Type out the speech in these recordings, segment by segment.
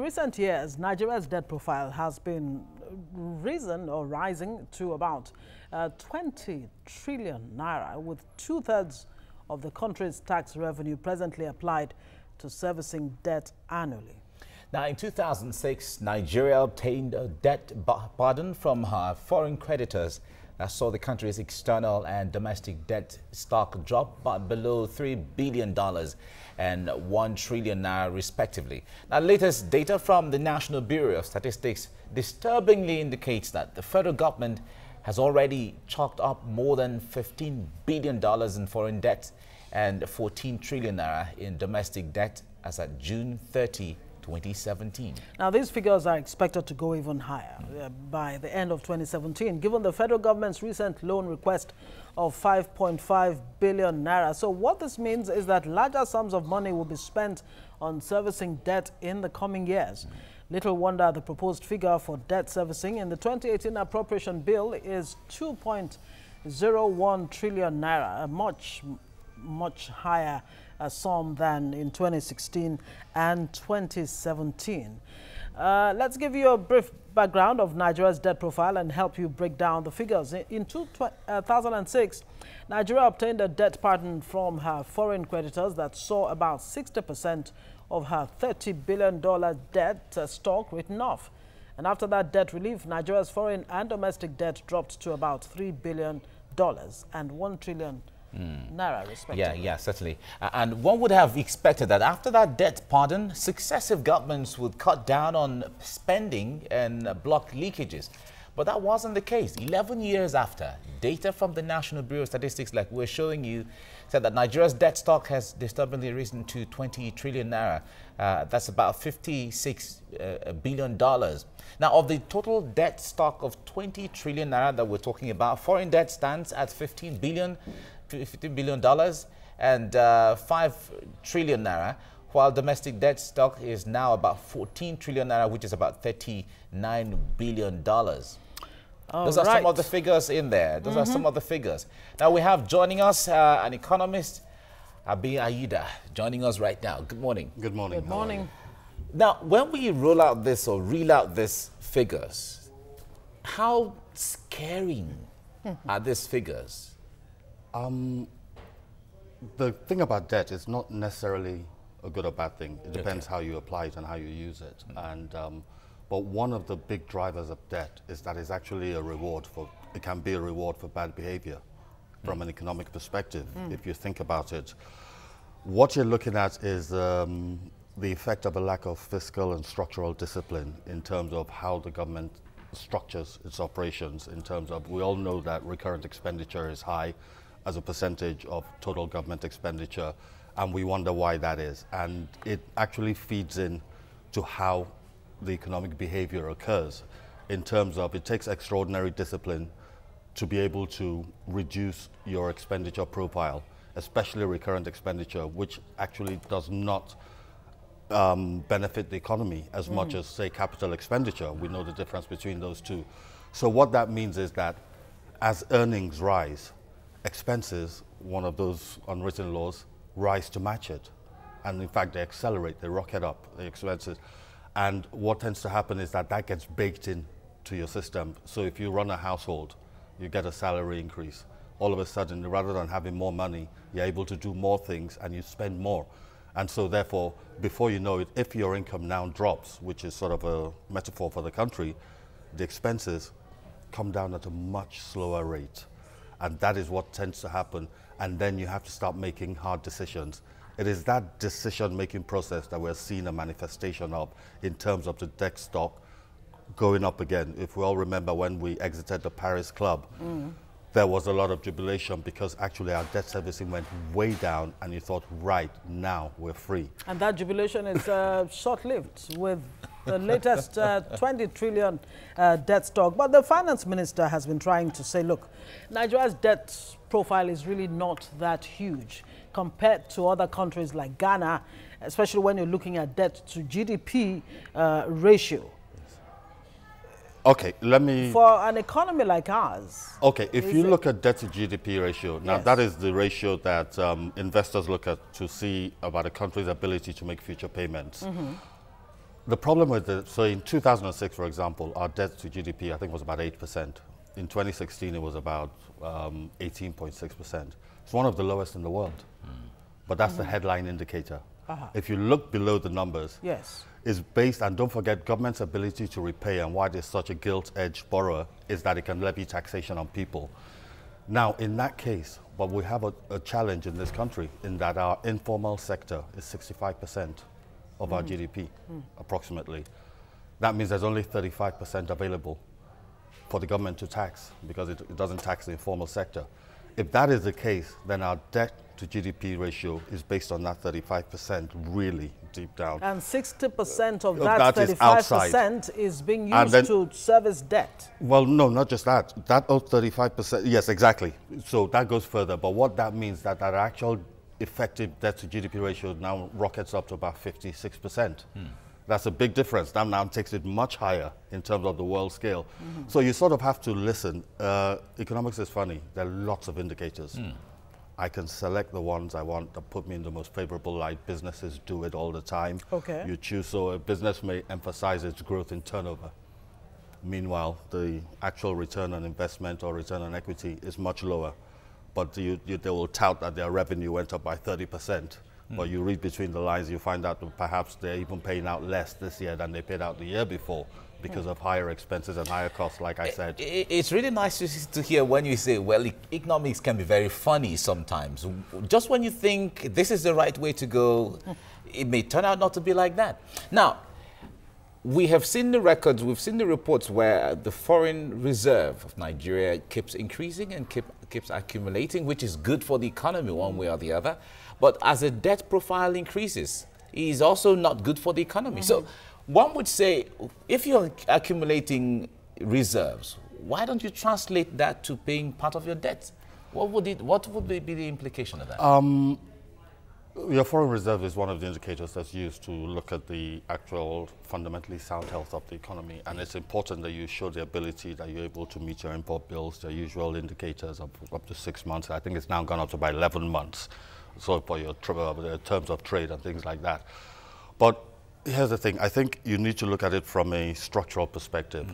recent years, Nigeria's debt profile has been rising to about 20 trillion naira, with two-thirds of the country's tax revenue presently applied to servicing debt annually. Now, in 2006, Nigeria obtained a debt pardon from her foreign creditors that saw the country's external and domestic debt stock drop below $3 billion and 1 trillion naira respectively. Now, latest data from the National Bureau of Statistics disturbingly indicates that the federal government has already chalked up more than $15 billion in foreign debt and 14 trillion naira in domestic debt as at June 30, 2017. Now, these figures are expected to go even higher by the end of 2017, given the federal government's recent loan request of 5.5 billion naira. So what this means is that larger sums of money will be spent on servicing debt in the coming years. Little wonder the proposed figure for debt servicing in the 2018 appropriation bill is 2.01 trillion naira, a much higher sum than in 2016 and 2017. Let's give you a brief background of Nigeria's debt profile and help you break down the figures. In 2006, Nigeria obtained a debt pardon from her foreign creditors that saw about 60% of her $30 billion debt stock written off. And after that debt relief, Nigeria's foreign and domestic debt dropped to about $3 billion and 1 trillion naira respectively. Yeah, certainly. And one would have expected that after that debt pardon, successive governments would cut down on spending and block leakages. But that wasn't the case. 11 years after, data from the National Bureau of Statistics, like we're showing you, said that Nigeria's debt stock has disturbingly risen to 20 trillion naira. That's about $56 billion. Now, of the total debt stock of 20 trillion naira that we're talking about, foreign debt stands at $15 billion and 5 trillion naira, while domestic debt stock is now about 14 trillion naira, which is about $39 billion. Those are some of the figures in there. Those are some of the figures. Now, we have joining us an economist, Abi Aida, joining us right now. Good morning. Good morning. Good morning. Now, when we roll out this or reel out these figures, how scary are these figures? The thing about debt is not necessarily a good or bad thing. It depends how you apply it and how you use it. But one of the big drivers of debt is that it's actually a reward for, it can be a reward for bad behavior from an economic perspective. If you think about it, what you're looking at is the effect of a lack of fiscal and structural discipline in terms of how the government structures its operations. In terms of, we all know that recurrent expenditure is high as a percentage of total government expenditure, and we wonder why that is. And it actually feeds in to how the economic behavior occurs, in terms of it takes extraordinary discipline to be able to reduce your expenditure profile, especially recurrent expenditure, which actually does not benefit the economy as much as, say, capital expenditure. We know the difference between those two. So what that means is that as earnings rise, expenses, one of those unwritten laws, rise to match it. And in fact, they accelerate, they rocket up, the expenses. And what tends to happen is that that gets baked into your system. So if you run a household, you get a salary increase. All of a sudden, rather than having more money, you're able to do more things and you spend more. And so therefore, before you know it, if your income now drops, which is sort of a metaphor for the country, the expenses come down at a much slower rate. And that is what tends to happen. And then you have to start making hard decisions. It is that decision-making process that we're seeing a manifestation of in terms of the debt stock going up again. If we all remember when we exited the Paris Club, there was a lot of jubilation because actually our debt servicing went way down and you thought, right, now we're free. And that jubilation is short-lived with the latest 20 trillion debt stock. But the finance minister has been trying to say, look, Nigeria's debt profile is really not that huge compared to other countries like Ghana, especially when you're looking at debt-to-GDP ratio. Okay, let me... For an economy like ours... Okay, if you look at debt-to-GDP ratio, now that is the ratio that investors look at to see about a country's ability to make future payments. The problem with it, so in 2006, for example, our debt to GDP, I think, was about 8%. In 2016, it was about 18.6%. It's one of the lowest in the world. But that's the headline indicator. If you look below the numbers, yes, it's based, and don't forget, government's ability to repay and why there's such a gilt-edged borrower is that it can levy taxation on people. Now, in that case, but we have a challenge in this country in that our informal sector is 65% of our GDP, approximately. That means there's only 35% available for the government to tax because it doesn't tax the informal sector. If that is the case, then our debt to GDP ratio is based on that 35% really deep down. And 60% of that 35% is being used to service debt. Well, no, not just that. That 35%, yes, exactly. So that goes further. But what that means that our actual effective debt to GDP ratio now rockets up to about 56%. That's a big difference. That now takes it much higher in terms of the world scale. So you sort of have to listen. Economics is funny. There are lots of indicators. I can select the ones I want that put me in the most favorable light. Businesses do it all the time. Okay. You choose, so a business may emphasize its growth in turnover. Meanwhile, the actual return on investment or return on equity is much lower. But they will tout that their revenue went up by 30%. But you read between the lines, you find out that perhaps they're even paying out less this year than they paid out the year before because of higher expenses and higher costs, like I said. It's really nice to hear when you say, well, economics can be very funny sometimes. Just when you think this is the right way to go, it may turn out not to be like that. Now, we have seen the records, we've seen the reports where the foreign reserve of Nigeria keeps increasing and keeps accumulating, which is good for the economy one way or the other. But as the debt profile increases, it is also not good for the economy. So one would say, if you're accumulating reserves, why don't you translate that to paying part of your debt? What would be the implication of that? Your foreign reserve is one of the indicators that's used to look at the actual fundamentally sound health of the economy. And it's important that you show the ability that you're able to meet your import bills, the usual indicators of up to 6 months. I think it's now gone up to about 11 months. So for your terms of trade and things like that. But here's the thing. I think you need to look at it from a structural perspective.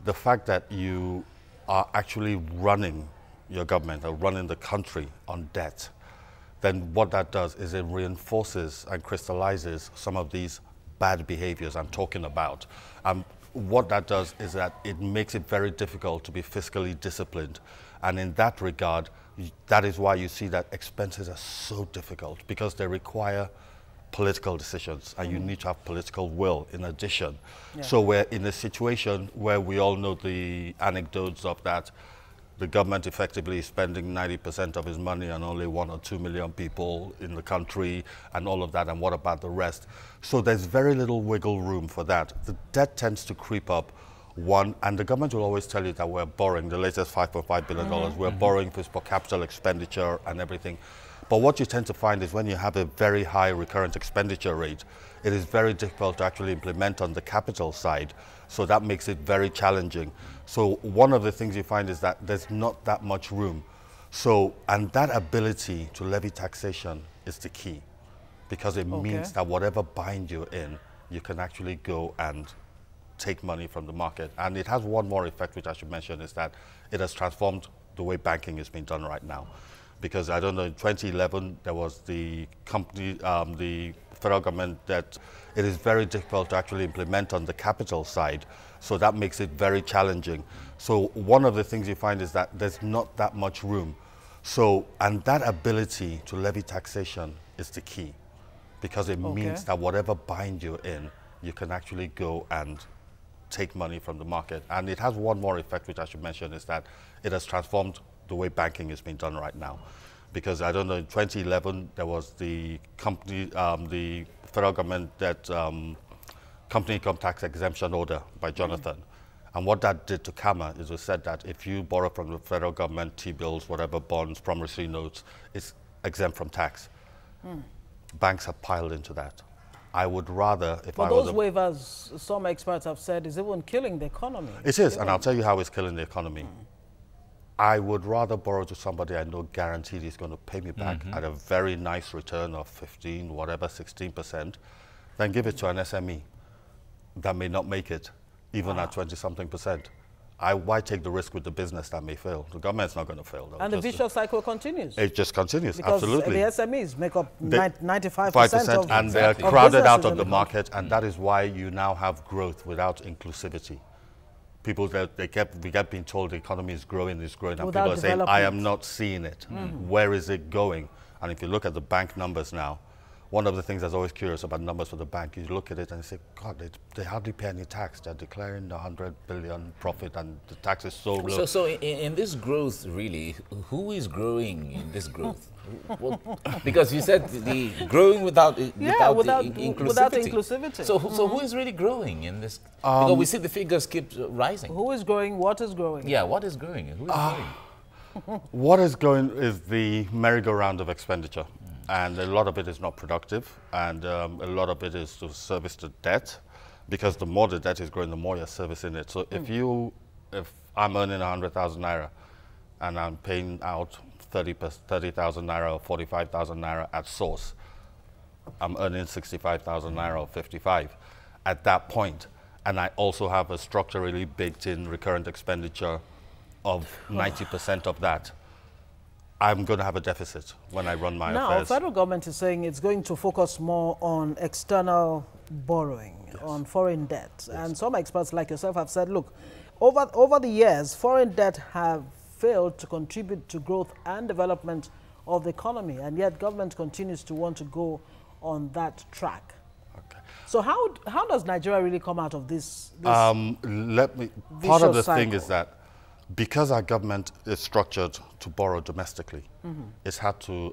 The fact that you are actually running your government or running the country on debt, then what that does is it reinforces and crystallizes some of these bad behaviors I'm talking about. What that does is that it makes it very difficult to be fiscally disciplined. And in that regard, that is why you see that expenses are so difficult, because they require political decisions and you need to have political will in addition. So we're in a situation where we all know the anecdotes of that the government effectively is spending 90% of its money on only 1 or 2 million people in the country and all of that, and what about the rest? So there's very little wiggle room for that. The debt tends to creep up, one, and the government will always tell you that we're borrowing, the latest $5.5 billion, we're borrowing for capital expenditure and everything. But what you tend to find is when you have a very high recurrent expenditure rate, it is very difficult to actually implement on the capital side. So that makes it very challenging. So one of the things you find is that there's not that much room. So, and that ability to levy taxation is the key, because it means that whatever bind you're in, you can actually go and take money from the market. And it has one more effect, which I should mention, is that it has transformed the way banking is being done right now. Because I don't know, in 2011, there was the company, the federal government, that it is very difficult to actually implement on the capital side. So that makes it very challenging. So one of the things you find is that there's not that much room. So, and that ability to levy taxation is the key, because it means that whatever bind you're in, you can actually go and take money from the market. And it has one more effect, which I should mention, is that it has transformed the way banking is being done right now. Because I don't know, in 2011, there was the company, the federal government, that company income tax exemption order by Jonathan. And what that did to CAMA is it said that if you borrow from the federal government, T-bills, whatever, bonds, promissory notes, it's exempt from tax. Banks have piled into that. I would rather, if I was those waivers, some experts have said, is even killing the economy. It is, and I'll tell you how it's killing the economy. I would rather borrow to somebody I know guaranteed is going to pay me back at a very nice return of 15, whatever, 16%, than give it to an SME. that may not make it, even at 20-something%. Why take the risk with the business that may fail? The government's not going to fail. And the vicious cycle continues. It just continues, because absolutely. The SMEs make up 95% 5% of and they're crowded out of the market, country. and that is why you now have growth without inclusivity. People that we kept being told the economy is growing, and people are saying, I am not seeing it. Where is it going? And if you look at the bank numbers now, one of the things that's always curious about numbers for the bank, you look at it and you say, God, they hardly pay any tax. They're declaring 100 billion profit and the tax is so low. So in this growth, really, who is growing in this growth? Because you said the growing without inclusivity. So who is really growing in this? Because we see the figures keep rising. Who is growing? What is growing? Yeah, what is growing? Who is growing? What is going is the merry-go-round of expenditure. And a lot of it is not productive, and a lot of it is to service the debt, because the more the debt is growing, the more you're servicing it. So if I'm earning 100,000 naira and I'm paying out 30,000 naira or 45,000 naira at source, I'm earning 65,000 naira or 55 at that point. And I also have a structurally baked in recurrent expenditure of 90% of that. I'm going to have a deficit when I run my affairs. Now, the federal government is saying it's going to focus more on external borrowing, on foreign debt. Yes. And some experts like yourself have said, look, over the years, foreign debt have failed to contribute to growth and development of the economy, and yet government continues to want to go on that track. Okay. So how does Nigeria really come out of this part of the thing is that because our government is structured to borrow domestically, it's had to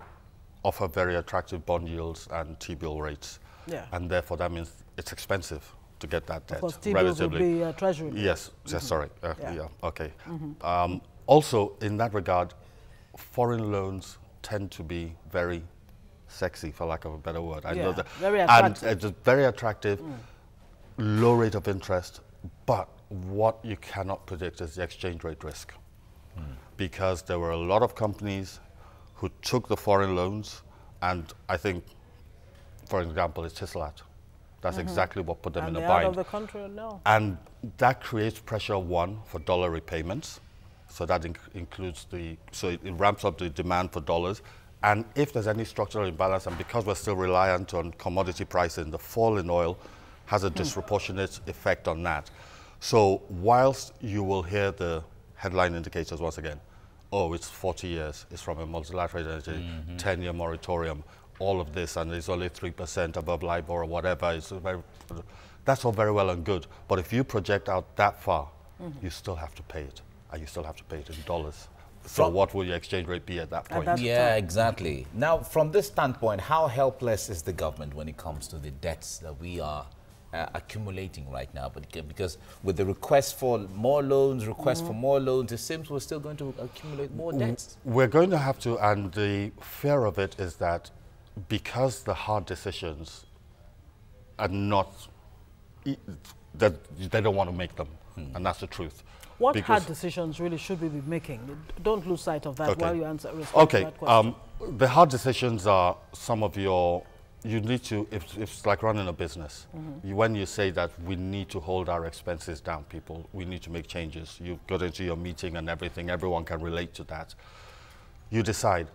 offer very attractive bond yields and T-bill rates. Yeah. And therefore, that means it's expensive to get that debt. Because T-bills will be treasury. Yes, sorry. Okay. Also, in that regard, foreign loans tend to be very sexy, for lack of a better word. I know that. Very attractive. And it's very attractive, low rate of interest, but what you cannot predict is the exchange rate risk. Because there were a lot of companies who took the foreign loans, and I think, for example, it's Tislat. That's exactly what put them in a bind. Out of the country now. And that creates pressure, one, for dollar repayments. So that includes so it ramps up the demand for dollars. And if there's any structural imbalance, and because we're still reliant on commodity pricing, the fall in oil has a disproportionate effect on that. So whilst you will hear the headline indicators once again, oh, it's 40 years, it's from a multilateral 10-year moratorium, all of this, and it's only 3% above LIBOR or whatever, that's all very well and good. But if you project out that far, you still have to pay it, and you still have to pay it in dollars. So what will your exchange rate be at that point? Yeah, exactly. Now, from this standpoint, how helpless is the government when it comes to the debts that we are accumulating right now? But because with the request for more loans, it seems we're still going to accumulate more debts. We're going to have to, and the fear of it is that because the hard decisions are not, that they don't want to make them, and that's the truth. What hard decisions really should we be making? Don't lose sight of that while you answer that question. The hard decisions are some of your, you need to, if it's like running a business, when you say that we need to hold our expenses down, people, we need to make changes. You go into your meeting and everything, everyone can relate to that. You decide,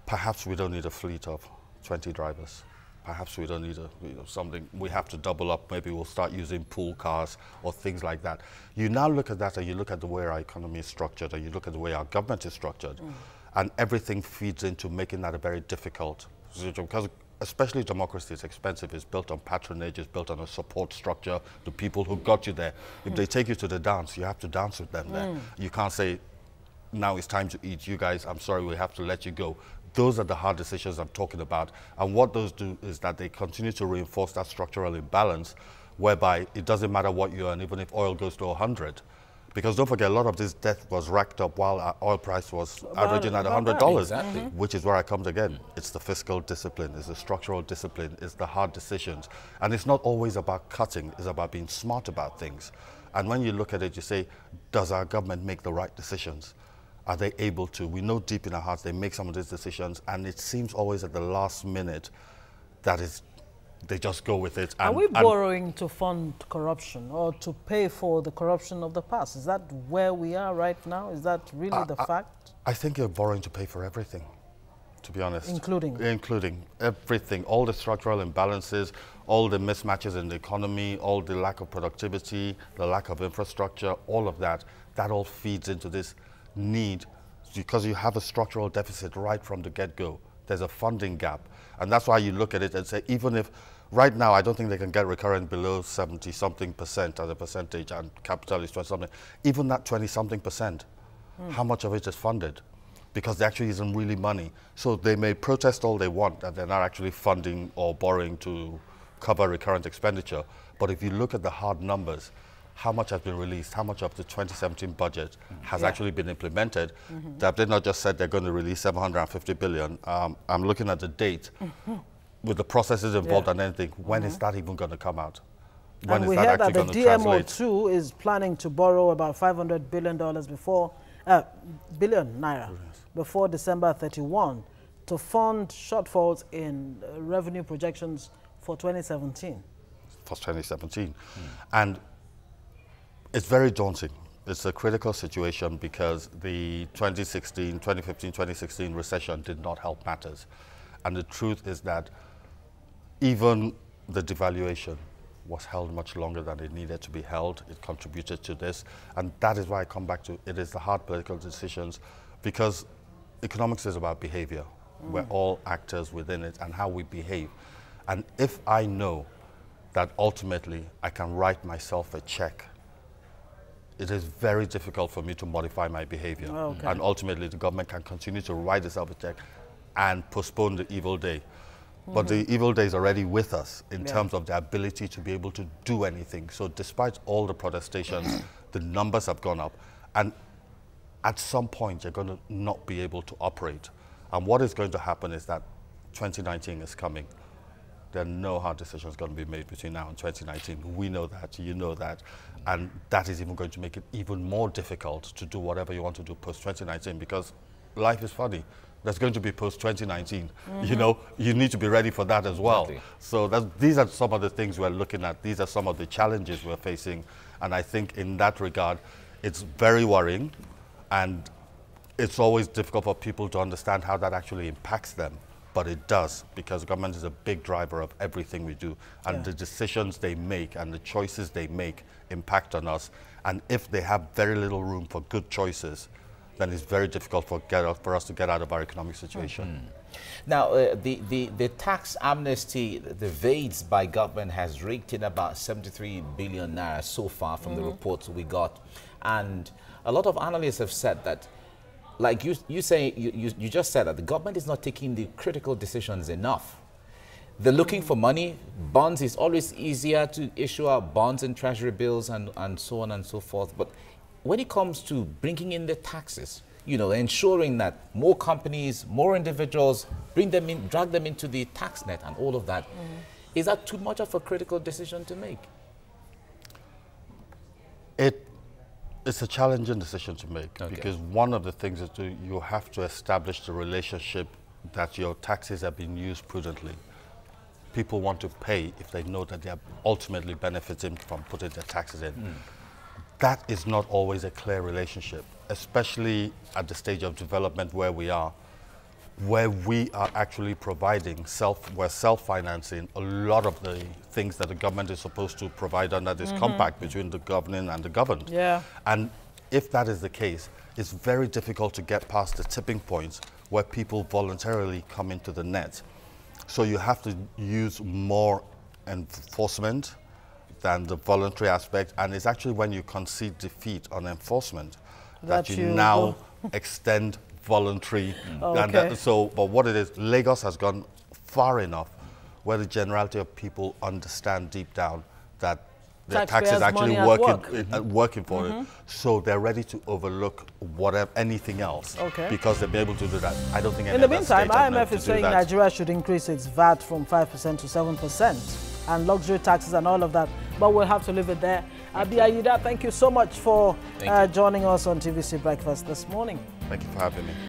perhaps we don't need a fleet of 20 drivers. Perhaps we don't need something, we have to double up, maybe we'll start using pool cars or things like that. You now look at that and you look at the way our economy is structured and you look at the way our government is structured and everything feeds into making that a very difficult situation, because especially democracy is expensive, it's built on patronage, it's built on a support structure, the people who got you there. If they take you to the dance, you have to dance with them there. You can't say, now it's time to eat, you guys, I'm sorry, we have to let you go. Those are the hard decisions I'm talking about. And what those do is that they continue to reinforce that structural imbalance, whereby it doesn't matter what you earn, even if oil goes to 100. Because don't forget, a lot of this debt was racked up while our oil price was averaging at $100, which is where I come again. It's the fiscal discipline, it's the structural discipline, it's the hard decisions. And it's not always about cutting, it's about being smart about things. And when you look at it, you say, does our government make the right decisions? Are they able to? We know deep in our hearts they make some of these decisions, and it seems always at the last minute that is they just go with it. Are we borrowing to fund corruption or to pay for the corruption of the past? Is that where we are right now? Is that really the fact? I think you're borrowing to pay for everything, to be honest. Including? Including everything, all the structural imbalances, all the mismatches in the economy, all the lack of productivity, the lack of infrastructure, all of that, that all feeds into this need, because you have a structural deficit right from the get-go. There's a funding gap. And that's why you look at it and say, even if, right now, I don't think they can get recurrent below 70-something% as a percentage, and capital is 20-something. Even that 20-something percent, how much of it is funded? Because there actually isn't really money. So they may protest all they want that they're not actually funding or borrowing to cover recurrent expenditure. But if you look at the hard numbers, how much has been released, how much of the 2017 budget has actually been implemented. They've not just said they're going to release 750 billion. I'm looking at the date with the processes involved and anything. When is that even going to come out? When and is we that heard actually that the going to translate? DMO2 is planning to borrow about $500 billion billion naira before December 31 to fund shortfalls in revenue projections for 2017. For 2017. And it's very daunting. It's a critical situation because the 2015, 2016 recession did not help matters. And the truth is that even the devaluation was held much longer than it needed to be held. It contributed to this. And that is why I come back to it is the hard political decisions, because economics is about behavior. We're all actors within it and how we behave. And if I know that ultimately I can write myself a check, it is very difficult for me to modify my behavior. And ultimately the government can continue to write itself a check and postpone the evil day. But the evil day is already with us in terms of the ability to be able to do anything. So despite all the protestations, the numbers have gone up. And at some point, you're going to not be able to operate. And what is going to happen is that 2019 is coming. There are no hard decisions going to be made between now and 2019. We know that, you know that. And that is even going to make it even more difficult to do whatever you want to do post-2019, because life is funny. There's going to be post-2019. You know, you need to be ready for that as well. Exactly. So these are some of the things we're looking at. These are some of the challenges we're facing. And I think in that regard, it's very worrying. And it's always difficult for people to understand how that actually impacts them. But it does, because government is a big driver of everything we do. And the decisions they make and the choices they make impact on us. And if they have very little room for good choices, then it's very difficult for us to get out of our economic situation. Now, the tax amnesty, the VADES by government has raked in about 73 billion naira so far from the reports we got. And a lot of analysts have said that, like you just said, that the government is not taking the critical decisions enough. They're looking for money. Bonds is always easier to issue out bonds and treasury bills and so on and so forth. But when it comes to bringing in the taxes, you know, ensuring that more companies, more individuals, bring them in, drag them into the tax net and all of that, is that too much of a critical decision to make? It's a challenging decision to make, because one of the things is you have to establish the relationship that your taxes are being used prudently. People want to pay if they know that they are ultimately benefiting from putting their taxes in. That is not always a clear relationship, especially at the stage of development where we are actually providing we're self-financing a lot of the things that the government is supposed to provide under this compact between the governing and the governed. And if that is the case, it's very difficult to get past the tipping points where people voluntarily come into the net. So you have to use more enforcement than the voluntary aspect, and it's actually when you concede defeat on enforcement that you now extend voluntary. But what it is, Lagos has gone far enough where the generality of people understand deep down that their tax is actually working for it. So they're ready to overlook anything else because they'll be able to do that. I don't think. In the meantime, IMF is saying Nigeria should increase its VAT from 5% to 7%. And luxury taxes and all of that. But we'll have to leave it there. Abi Ayida, thank you so much for joining us on TVC Breakfast this morning. Thank you for having me.